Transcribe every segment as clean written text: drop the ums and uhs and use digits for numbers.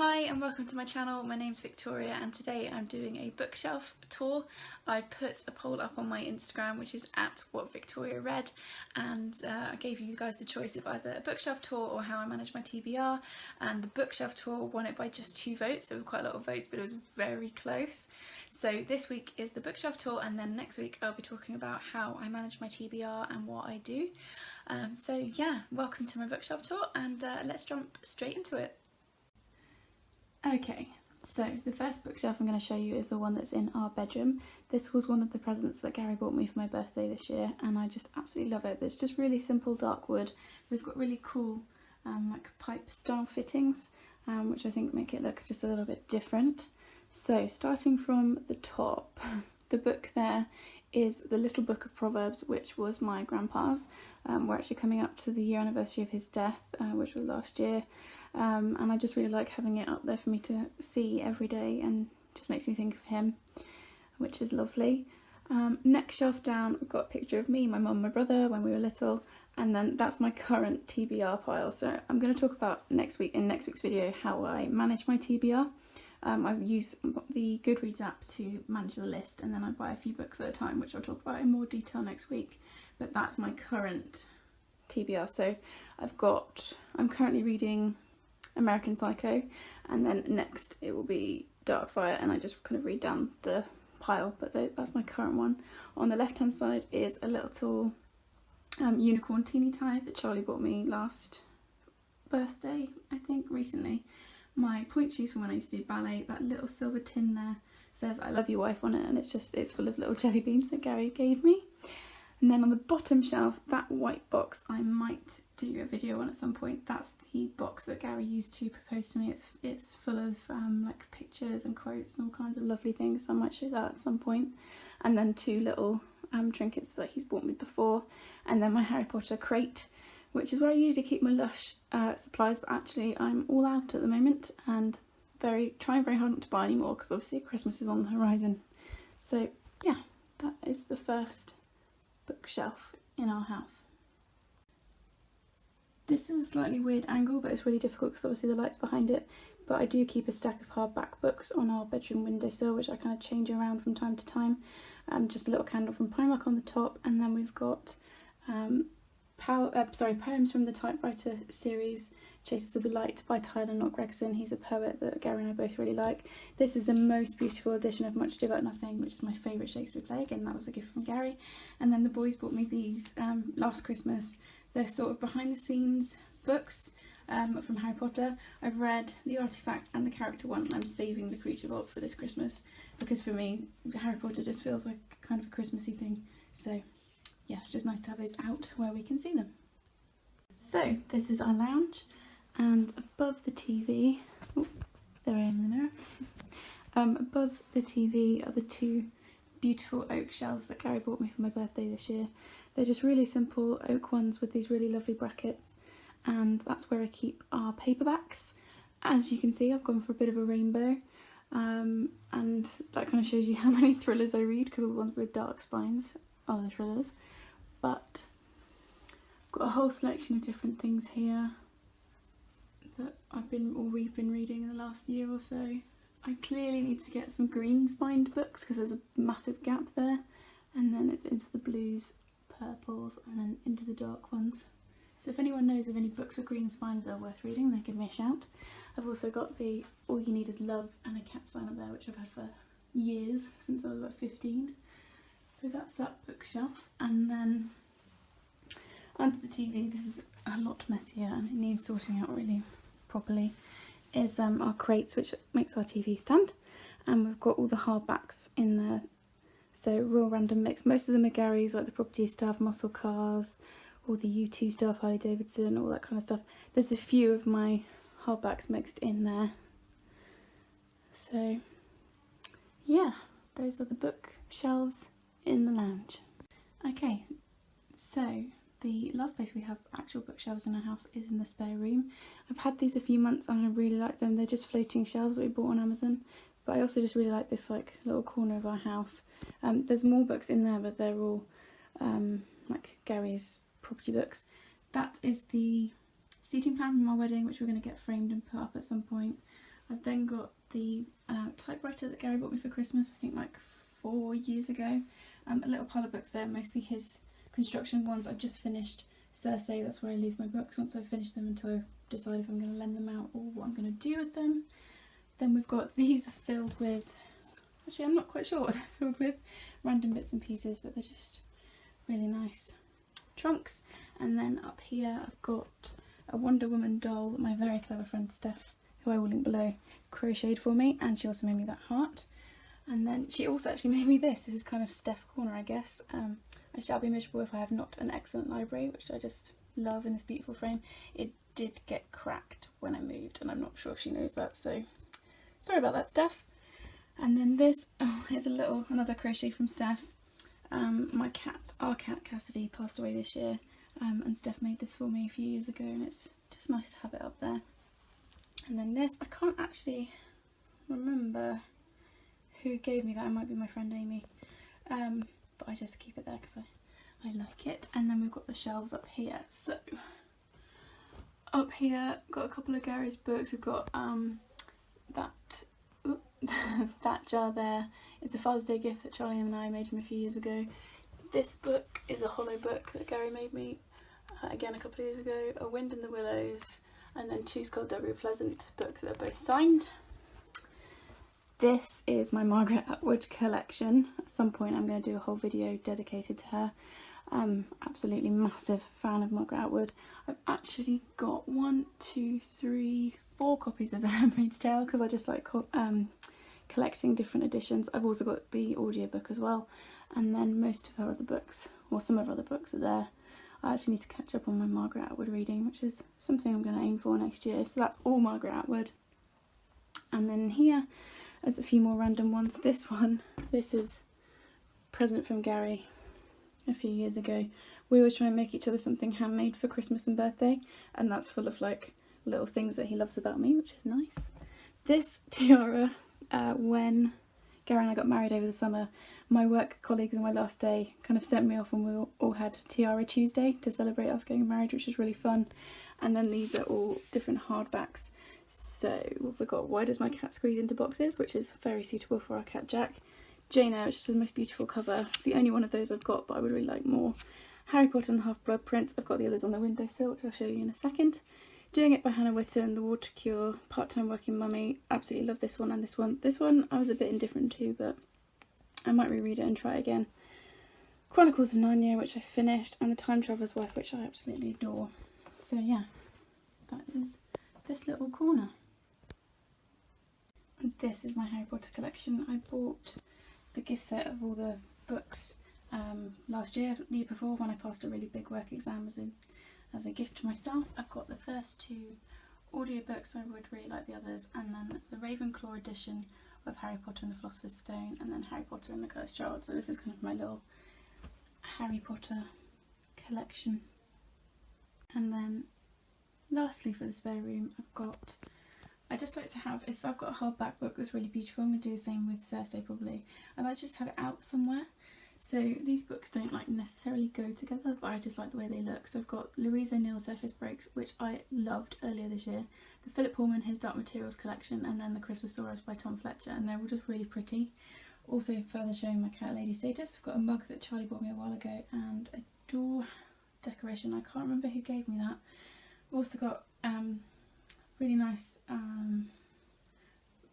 Hi and welcome to my channel. My name's Victoria and today I'm doing a bookshelf tour. I put a poll up on my Instagram, which is @whatvictoriaread, and I gave you guys the choice of either a bookshelf tour or how I manage my TBR, and the bookshelf tour won it by just 2 votes. There were quite a lot of votes, but it was very close. So this week is the bookshelf tour, and then next week I'll be talking about how I manage my TBR and what I do. So yeah, welcome to my bookshelf tour, and let's jump straight into it. Okay, so the first bookshelf I'm going to show you is the one that's in our bedroom. This was one of the presents that Gary bought me for my birthday this year, and I just absolutely love it. It's just really simple dark wood. We've got really cool like pipe style fittings, which I think make it look just a little bit different. So starting from the top, the book there is the Little Book of Proverbs, which was my grandpa's. We're actually coming up to the year anniversary of his death, which was last year. And I just really like having it up there for me to see every day, and just makes me think of him, which is lovely. Next shelf down, we've got a picture of me, my mum, my brother when we were little, and then that's my current TBR pile. So I'm going to talk about in next week's video how I manage my TBR. I use the GoodReads app to manage the list, and then I buy a few books at a time, which I'll talk about in more detail next week. But that's my current TBR. So I'm currently reading American Psycho, and then next it will be Darkfire, and I just kind of read down the pile, but that's my current one. On the left hand side is a little unicorn teeny tie that Charlie bought me last birthday, I think, recently. My point shoes from when I used to do ballet. That little silver tin there says "I love you, wife" on it, and it's full of little jelly beans that Gary gave me. And then on the bottom shelf, that white box I might do a video on at some point. That's the box that Gary used to propose to me. It's full of like pictures and quotes and all kinds of lovely things, so I might show that at some point. And then 2 little trinkets that he's bought me before. And then my Harry Potter crate, which is where I usually keep my Lush supplies, but actually I'm all out at the moment and trying very hard not to buy any more, because obviously Christmas is on the horizon. So yeah, that is the first bookshelf in our house. This is a slightly weird angle, but it's really difficult because obviously the light's behind it, but I do keep a stack of hardback books on our bedroom windowsill, which I kind of change around from time to time. Just a little candle from Primark on the top, and then we've got Poems from the Typewriter series, Chases of the Light by Tyler Knott Gregson. He's a poet that Gary and I both really like. This is the most beautiful edition of Much Ado About Nothing, which is my favourite Shakespeare play. Again, that was a gift from Gary. And then the boys bought me these last Christmas. They're sort of behind the scenes books from Harry Potter. I've read The Artifact and the Character one, and I'm saving the Creature Vault for this Christmas, because for me Harry Potter just feels like kind of a Christmassy thing. So yeah, it's just nice to have those out where we can see them. So this is our lounge, and above the TV, there I am in the mirror, above the TV are the 2 beautiful oak shelves that Gary bought me for my birthday this year. They're just really simple oak ones with these really lovely brackets, and that's where I keep our paperbacks. As you can see, I've gone for a bit of a rainbow, and that kind of shows you how many thrillers I read, because all the ones with dark spines are the thrillers. But I've got a whole selection of different things here that we've been reading in the last year or so. I clearly need to get some green spined books because there's a massive gap there, and then it's into the blues, purples, and then into the dark ones. So if anyone knows of any books with green spines that are worth reading, then give me a shout. I've also got the All You Need Is Love and a cat sign up there, which I've had for years, since I was about 15. So that's that bookshelf. And then under the TV, this is a lot messier and it needs sorting out really properly, is our crates, which makes our TV stand. And we've got all the hardbacks in there, so real random mix. Most of them are Gary's, like the property stuff, muscle cars, all the U2 stuff, Harley Davidson, all that kind of stuff. There's a few of my hardbacks mixed in there. So yeah, those are the bookshelves in the lounge. Okay, so the last place we have actual bookshelves in our house is in the spare room. I've had these a few months and I really like them. They're just floating shelves that we bought on Amazon, but I also just really like this like little corner of our house. There's more books in there, but they're all like Gary's property books. That is the seating plan from our wedding, which we're going to get framed and put up at some point. I've then got the typewriter that Gary bought me for Christmas, I think like 4 years ago. A little pile of books there, mostly his construction ones. I've just finished Circe, that's where I leave my books once I've finished them until I decide if I'm going to lend them out or what I'm going to do with them. Then we've got these filled with, actually I'm not quite sure what they're filled with, random bits and pieces, but they're just really nice trunks. And then up here I've got a Wonder Woman doll that my very clever friend Steph, who I will link below, crocheted for me, and she also made me that heart. And then she also actually made me this. This is kind of Steph corner, I guess. I shall be miserable if I have not an excellent library, which I just love in this beautiful frame. It did get cracked when I moved, and I'm not sure if she knows that, so sorry about that, Steph. And then this, oh, here's another crochet from Steph. Our cat Cassidy passed away this year, and Steph made this for me a few years ago, and it's just nice to have it up there. And then this, I can't actually remember who gave me that. It might be my friend Amy, but I just keep it there because I like it. And then we've got the shelves up here. So up here, got a couple of Gary's books. We've got that jar there. It's a Father's Day gift that Charlie and I made him a few years ago. This book is a hollow book that Gary made me again a couple of years ago. A Wind in the Willows, and then two Skullduggery Pleasant books that are both signed. This is my Margaret Atwood collection. At some point I'm going to do a whole video dedicated to her. Absolutely massive fan of Margaret Atwood. I've actually got 4 copies of The Handmaid's Tale because I just like collecting different editions. I've also got the audiobook as well, and then most of her other books, or some of her other books, are there. I actually need to catch up on my Margaret Atwood reading, which is something I'm going to aim for next year. So that's all Margaret Atwood. And then here, there's a few more random ones. This is a present from Gary a few years ago. We always try and make each other something handmade for Christmas and birthday, and that's full of like little things that he loves about me, which is nice. This tiara, when Gary and I got married over the summer, my work colleagues on my last day kind of sent me off, and we all had Tiara Tuesday to celebrate us getting married, which was really fun. And then these are all different hardbacks. So what have we got? Why Does My Cat Squeeze Into Boxes, which is very suitable for our cat Jack. Jane Eyre, which is the most beautiful cover. It's the only one of those I've got, but I would really like more. Harry Potter and Half-Blood prints. I've got the others on the windowsill, which I'll show you in a second. Doing It by Hannah Witten, The Water Cure, Part-Time Working Mummy. Absolutely love this one and this one. This one I was a bit indifferent to, but I might reread it and try it again. Chronicles of Narnia, which I finished, and The Time Traveller's Wife, which I absolutely adore. So yeah, that is this little corner. And this is my Harry Potter collection. I bought the gift set of all the books last year, the year before, when I passed a really big work exam as a gift to myself. I've got the first 2 audiobooks. I would really like the others, and then the Ravenclaw edition of Harry Potter and the Philosopher's Stone, and then Harry Potter and the Cursed Child. So this is kind of my little Harry Potter collection. And then lastly, for the spare room, I just like to have, if I've got a hardback book that's really beautiful, I'm going to do the same with Circe probably, I like to just have it out somewhere. So these books don't like necessarily go together, but I just like the way they look. So I've got Louise O'Neill's Surface Breaks, which I loved earlier this year, the Philip Pullman His Dark Materials collection, and then the Christmasaurus by Tom Fletcher, and they're all just really pretty. Also further showing my cat lady status, I've got a mug that Charlie bought me a while ago, and a door decoration. I can't remember who gave me that. I've also got really nice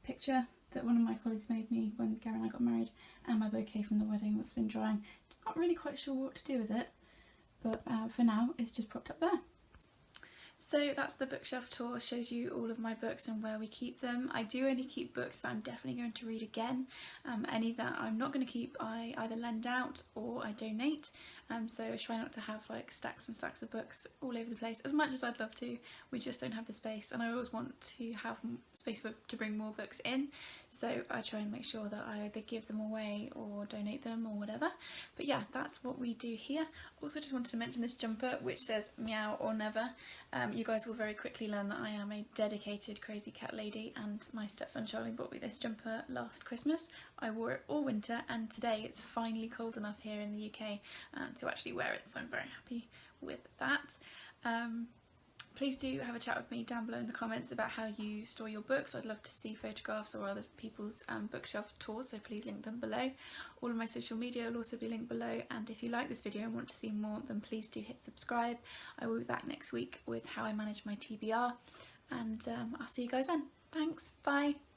picture that one of my colleagues made me when Gary and I got married, and my bouquet from the wedding that's been drying. Not really quite sure what to do with it, but for now it's just propped up there. So that's the bookshelf tour, shows you all of my books and where we keep them. I do only keep books that I'm definitely going to read again. Any that I'm not going to keep I either lend out or I donate. So I try not to have like stacks and stacks of books all over the place, as much as I'd love to. We just don't have the space, and I always want to have space to bring more books in, so I try and make sure that I either give them away or donate them or whatever. But yeah, that's what we do here. Also just wanted to mention this jumper, which says meow or never. You guys will very quickly learn that I am a dedicated crazy cat lady, and my stepson Charlie bought me this jumper last Christmas. I wore it all winter, and today it's finally cold enough here in the UK to actually wear it, so I'm very happy with that. please do have a chat with me down below in the comments about how you store your books. I'd love to see photographs or other people's bookshelf tours, so please link them below. All of my social media will also be linked below, and if you like this video and want to see more, then please do hit subscribe. I will be back next week with how I manage my TBR, and I'll see you guys then. Thanks, bye.